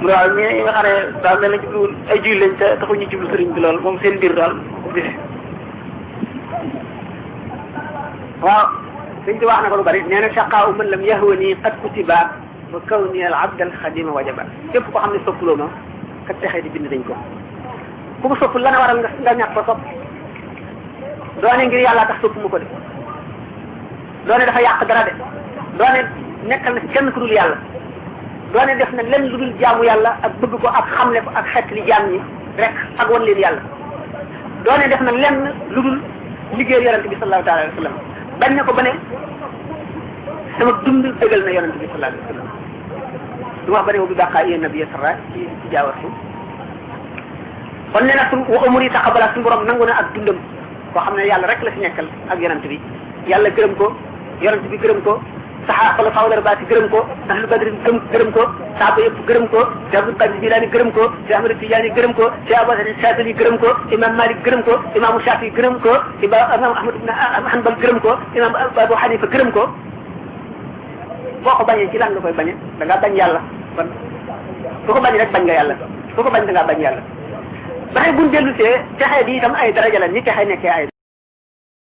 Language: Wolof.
waaw ñi nga xam ne daal mel na jubluwul ay juy lañ te taxuñu jublu sëriñ bi lool moom seen mbir daal waaw sëñ bi wax na ko lu bari nee na shaqaaw man lam yahwani qad kutiba wa kawni al abd al xadima wajaba képp koo xam ne soppuloo ma kat texee di bind dañ ko ku ko soppul la na waral nga ñàkk ko sopp doone ngir yàlla tax sopp mu ko de doone dafa yàq dara de doone nekkal na kenn ku dul yàlla doone def na lenn lu dul jaamu yàlla ak bëgg ko ak xamle ko ak xet li jaam ñi rek ak wan leen yàlla doone def na lenn lu dul liggéeyal yonente bi sallallahu taala alayhi wa sallam bañ na ko ba ne sama dund dëggal na yonente bi sallallahu alayhi wa sallam du wax ba ne bi bàqaa yéen nabi sara ci jaawar si kon nee na suñ wa umuri taqabala suñu borom nangu na ak dundam koo xam ne yàlla rek la fi nekkal ak yonente bi yàlla gërëm ko yonente bi gërëm ko saxaa xala fawdar baati gërëm ko ahlu badrin gërëm ko saaba yëpp gërëm ko Cheikh Abdul Qadir Jilaani gërëm ko Cheikh Ahmad Tijaani gërëm ko Cheikh Abu Hasan Saadili gërëm ko imam Malik gërëm ko imam Shafi gërëm ko imam Ahmad ibn Hanbal gërëm ko imam Abu Hanifa gërëm ko boo ko bañee ci lan nga koy bañee da ngaa bañ yàlla kon ku ko bañ rek bañ nga yàlla ku ko bañ da ngaa bañ yàlla baxe buñ dellu see texee bi itam ay daraja la ni texee nekkee ay